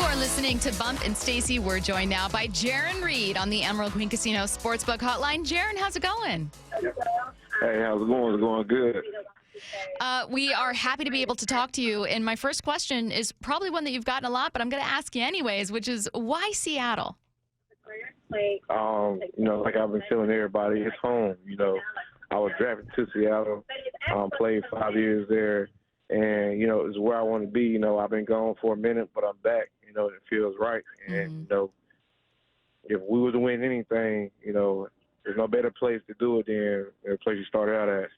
are listening to Bump and Stacy. We're joined now by Jarran Reed on the Emerald Queen Casino Sportsbook Hotline. Jarran, how's it going? Hey, how's it going? It's going good. We are happy to be able to talk to you. And my first question is probably one that you've gotten a lot, but I'm going to ask you anyways, which is why Seattle? Like I've been telling everybody, it's home. I was drafted to Seattle, played 5 years there, and, it's where I want to be. I've been gone for a minute, but I'm back. It feels right. And, if we were to win anything, there's no better place to do it than the place you started out at.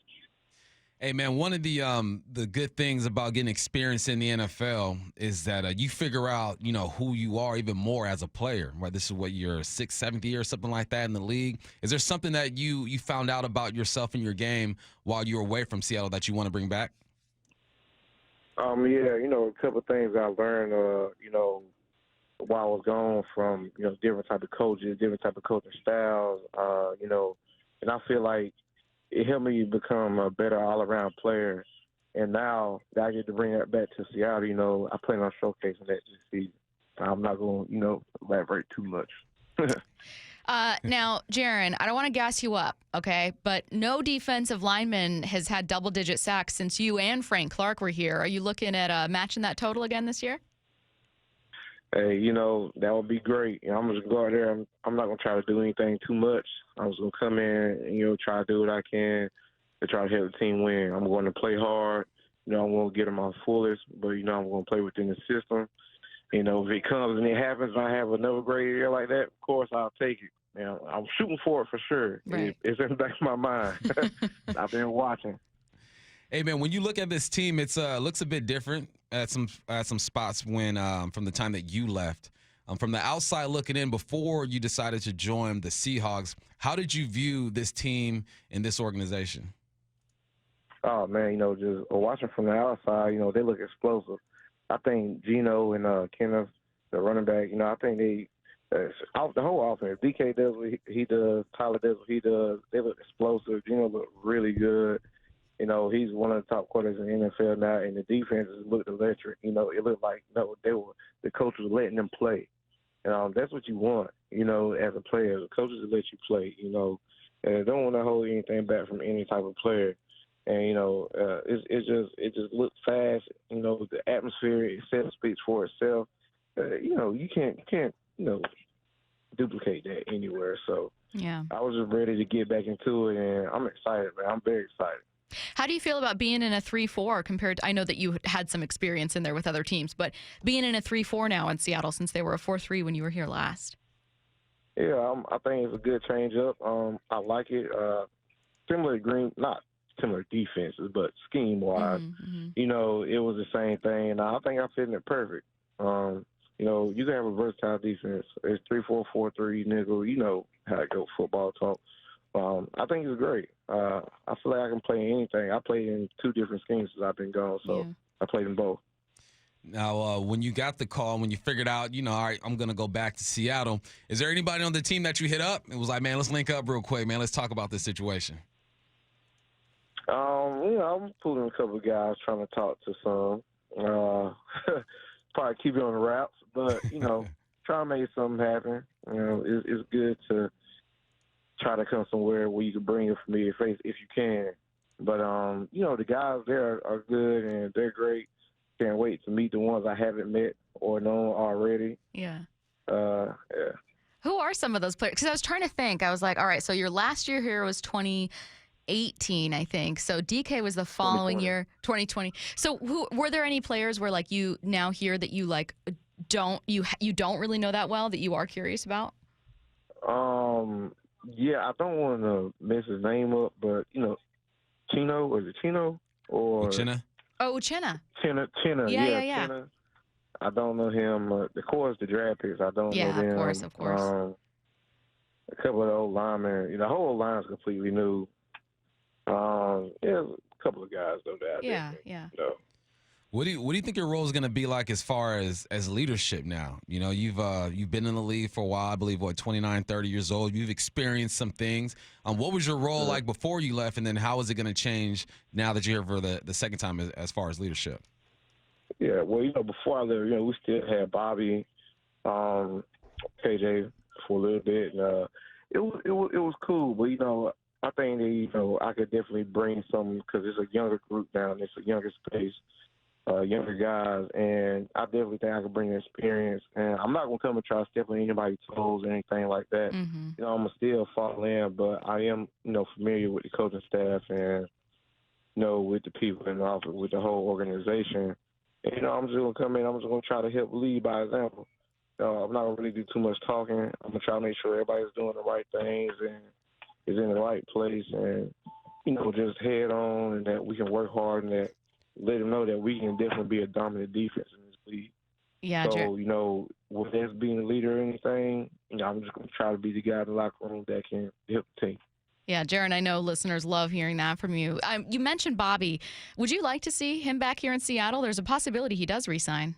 Hey, man, one of the good things about getting experience in the NFL is that you figure out, who you are even more as a player, right? This is what, your 6th, 7th year or something like that in the league. Is there something that you found out about yourself and your game while you were away from Seattle that you want to bring back? A couple of things I learned, while I was gone from, different type of coaches, different type of coaching styles, and I feel like it helped me become a better all-around player. And now that I get to bring that back to Seattle, I plan on showcasing that this season. I'm not going to, elaborate too much. Now, Jarran, I don't want to gas you up, okay? But no defensive lineman has had double-digit sacks since you and Frank Clark were here. Are you looking at matching that total again this year? Hey, that would be great. I'm just going to go out there. I'm not going to try to do anything too much. I'm just going to come in and, try to do what I can to try to help the team win. I'm going to play hard. I'm going to get them my fullest, but, I'm going to play within the system. If it comes and it happens and I have another great year like that, of course I'll take it. I'm shooting for it for sure. Right. It's in the back of my mind. I've been watching. Hey, man, when you look at this team, it looks a bit different at some spots when from the time that you left. From the outside looking in, before you decided to join the Seahawks, how did you view this team and this organization? Oh, man, just watching from the outside, they look explosive. I think Geno and Kenneth, the running back, I think the whole offense. DK does what he does. Tyler does what he does. They look explosive. Geno look really good. He's one of the top quarterbacks in the NFL now, and the defenses looked electric. It looked like the coaches were letting them play. That's what you want, as a player. The coaches will let you play, and they don't want to hold anything back from any type of player. And, it just looks fast. The atmosphere itself speaks for itself. You can't duplicate that anywhere. So Yeah. I was just ready to get back into it, and I'm excited, man. I'm very excited. How do you feel about being in a 3-4 compared to, I know that you had some experience in there with other teams, but being in a 3-4 now in Seattle since they were a 4-3 when you were here last? Yeah, I think it's a good change up. I like it. Similar to Green, not similar defenses, but scheme-wise, it was the same thing, and I think I fit in it perfect. You can have a versatile defense. It's 3-4, 4-3, nickel. You know how it goes, football talk. I think it's great. I feel like I can play anything. I played in 2 different schemes since I've been gone, so I played in both. Now, when you got the call, when you figured out, all right, I'm going to go back to Seattle, is there anybody on the team that you hit up? It was like, man, let's link up real quick, man. Let's talk about this situation. I'm pulling a couple of guys trying to talk to some. Probably keep it on the wraps, but, try to make something happen. It's good to try to come somewhere where you can bring a familiar face if you can. But, the guys there are good and they're great. Can't wait to meet the ones I haven't met or known already. Yeah. Yeah. Who are some of those players? Because I was trying to think. I was like, all right, so your last year here was 2018, I think. So DK was the following 2020. year, 2020. So were there any players where, like, you now hear that you, like, don't really know that well, that you are curious about? Yeah, I don't want to mess his name up, but, Chino, was it Chino? Or Uchenna? Oh, Uchenna. Chino, Yeah. Chino. I don't know him. Of course, the draft picks, I don't know them. Yeah, of course. A couple of the old linemen. The whole line's completely new. A couple of guys, though, that Yeah. What do you think your role is going to be like as far as leadership now? You've been in the league for a while, I believe, 29, 30 years old. You've experienced some things. What was your role like before you left, and then how is it going to change now that you're here for the second time as far as leadership? Yeah, well, before I left, we still had Bobby, KJ for a little bit. And, it was cool, but I think that I could definitely bring some because it's a younger group now and it's a younger space, younger guys, and I definitely think I could bring experience. And I'm not gonna come and try to step on anybody's toes or anything like that. Mm-hmm. I'm gonna still fall in, but I am familiar with the coaching staff and with the people in the office, with the whole organization. And, I'm just gonna come in. I'm just gonna try to help lead by example. I'm not gonna really do too much talking. I'm gonna try to make sure everybody's doing the right things and is in the right place, and just head on, and that we can work hard, and that let them know that we can definitely be a dominant defense in this league. Yeah, So whether it's being a leader or anything, I'm just gonna try to be the guy in the locker room that can help the team. Yeah, Jarran, I know listeners love hearing that from you. You mentioned Bobby. Would you like to see him back here in Seattle? There's a possibility he does resign.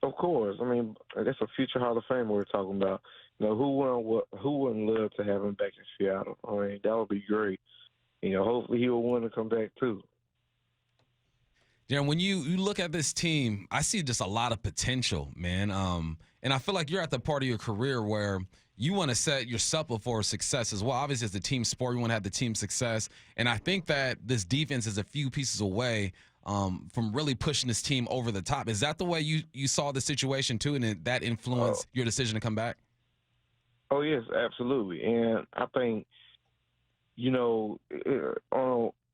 Of course. I mean, that's a future Hall of Famer we're talking about. Who wouldn't love to have him back in Seattle? I mean, that would be great. Hopefully he will want to come back too. Jarran, when you look at this team, I see just a lot of potential, man. And I feel like you're at the part of your career where you want to set yourself up for success as well. Obviously, it's a team sport. You want to have the team success. And I think that this defense is a few pieces away from really pushing this team over the top. Is that the way you saw the situation too, and that influenced your decision to come back? Oh, yes, absolutely. And I think,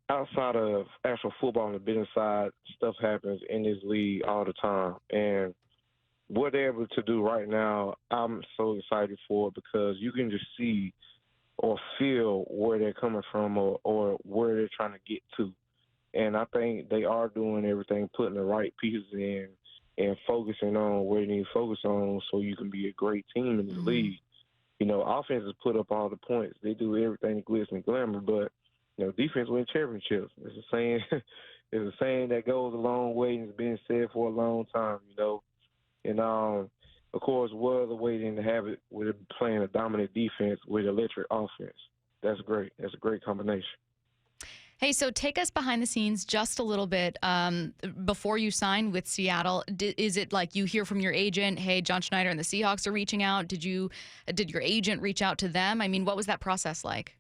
outside of actual football on the business side, stuff happens in this league all the time. And what they're able to do right now, I'm so excited for, because you can just see or feel where they're coming from or where they're trying to get to. And I think they are doing everything, putting the right pieces in and focusing on where they need to focus on so you can be a great team in this league. Offenses put up all the points. They do everything glitz and glamour, but, defense wins championships. It's a saying, it's a saying that goes a long way and has been said for a long time, And, of course, what other way than to have it with playing a dominant defense with electric offense? That's great. That's a great combination. Hey, so take us behind the scenes just a little bit before you sign with Seattle. Is it like you hear from your agent, hey, John Schneider and the Seahawks are reaching out? Did your agent reach out to them? I mean, what was that process like?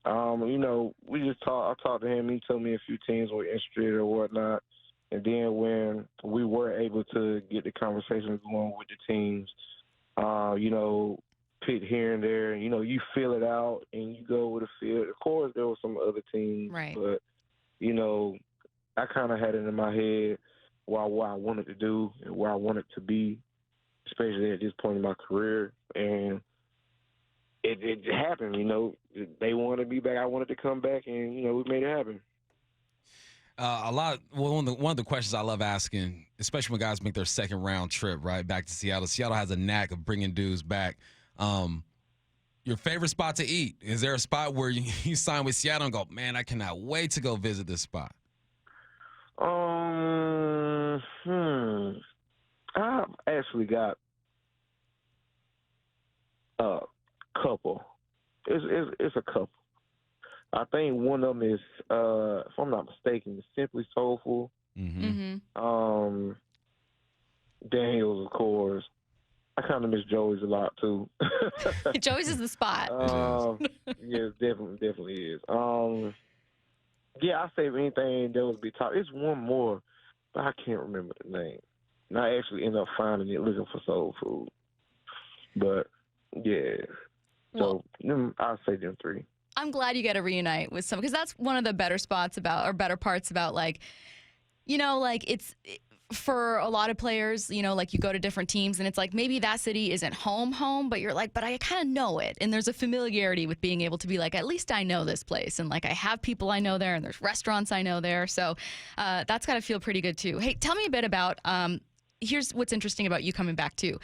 We just talked. I talked to him. He told me a few teams were interested or whatnot. And then when we were able to get the conversations going with the teams, pick here and there, you feel it out and you go with the field. Of course, there were some other teams, right, but, I kind of had it in my head what I wanted to do and where I wanted to be, especially at this point in my career. And it happened, They wanted to be back. I wanted to come back, and, we made it happen. One of the questions I love asking, especially when guys make their second round trip, right, back to Seattle. Seattle has a knack of bringing dudes back. Your favorite spot to eat? Is there a spot where you sign with Seattle and go, man, I cannot wait to go visit this spot? I've actually got a couple. It's a couple. I think one of them is, if I'm not mistaken, Simply Soulful. Mm-hmm. Daniels, of course. I kind of miss Joey's a lot too. Joey's is the spot. Yeah, definitely is. I say if anything, that would be top. It's one more, but I can't remember the name. And I actually end up finding it looking for soul food. But yeah, so I'll say them three. I'm glad you get to reunite with some, because that's one of the better parts about it's for a lot of players, like you go to different teams and it's like maybe that city isn't home, but you're like, but I kind of know it. And there's a familiarity with being able to be like, at least I know this place. And like I have people I know there and there's restaurants I know there. So that's got to feel pretty good too. Hey, tell me a bit about, here's what's interesting about you coming back too.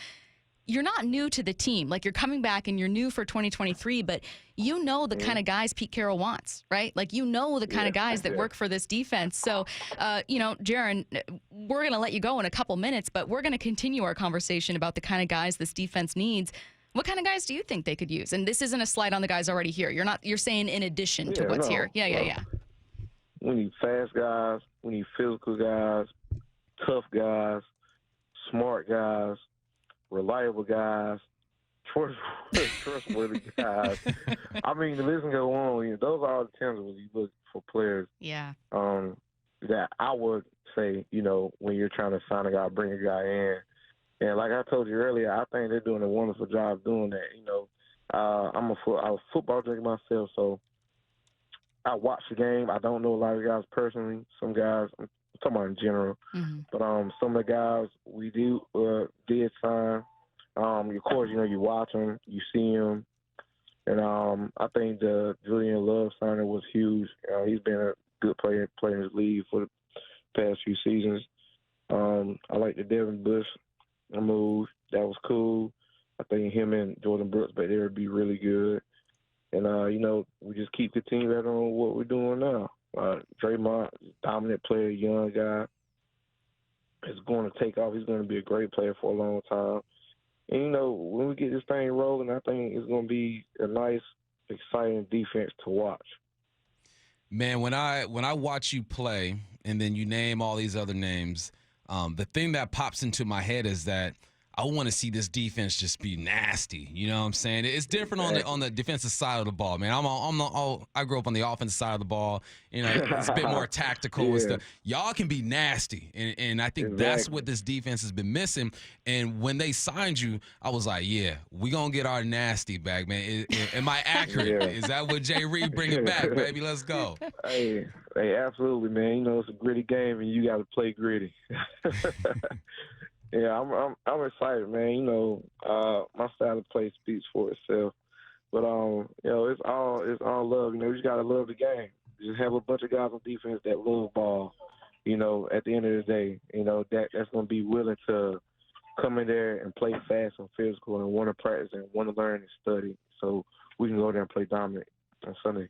You're not new to the team. Like, you're coming back and you're new for 2023, but you know the kind of guys Pete Carroll wants, right? Like, you know the kind of guys that work for this defense. So, Jarran, we're going to let you go in a couple minutes, but we're going to continue our conversation about the kind of guys this defense needs. What kind of guys do you think they could use? And this isn't a slight on the guys already here. You're saying in addition to what's here. Yeah. We need fast guys. We need physical guys, tough guys, smart guys, reliable guys, trustworthy guys. I mean, the list can go on. Those are all the tangibles you look for players. Yeah. That I would say, when you're trying to sign a guy, bring a guy in. And like I told you earlier, I think they're doing a wonderful job doing that. I'm a football drinker myself, so I watch the game. I don't know a lot of guys personally. Some guys, I'm talking about in general, but some of the guys we did sign. Of course, you watch them, you see them, and I think the Julian Love signing was huge. He's been a good player in his league for the past few seasons. I like the Devin Bush move. That was cool. I think him and Jordan Brooks back there would be really good. And, we just keep continuing on what we're doing now. Draymond, dominant player, young guy, is going to take off. He's going to be a great player for a long time. And, when we get this thing rolling, I think it's going to be a nice, exciting defense to watch. Man, when I watch you play and then you name all these other names, the thing that pops into my head is that I want to see this defense just be nasty. You know what I'm saying? It's different on the defensive side of the ball, man. I grew up on the offensive side of the ball. It's a bit more tactical and stuff. Y'all can be nasty, and I think that's what this defense has been missing. And when they signed you, I was like, yeah, we gonna get our nasty back, man. Am I accurate? Yeah. Is that what Jay Reed bring it back, baby? Let's go. Hey, absolutely, man. It's a gritty game, and you got to play gritty. Yeah, I'm excited, man. My style of play speaks for itself. But it's all love. You just gotta love the game. Just have a bunch of guys on defense that love ball. At the end of the day, that's gonna be willing to come in there and play fast and physical and want to practice and want to learn and study, so we can go there and play dominant on Sunday.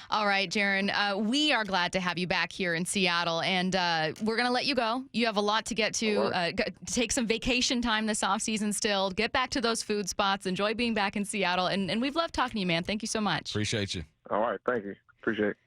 All right, Jarran, we are glad to have you back here in Seattle, and we're going to let you go. You have a lot to get to. Right. Take some vacation time this offseason still. Get back to those food spots. Enjoy being back in Seattle, and we've loved talking to you, man. Thank you so much. Appreciate you. All right, thank you. Appreciate it.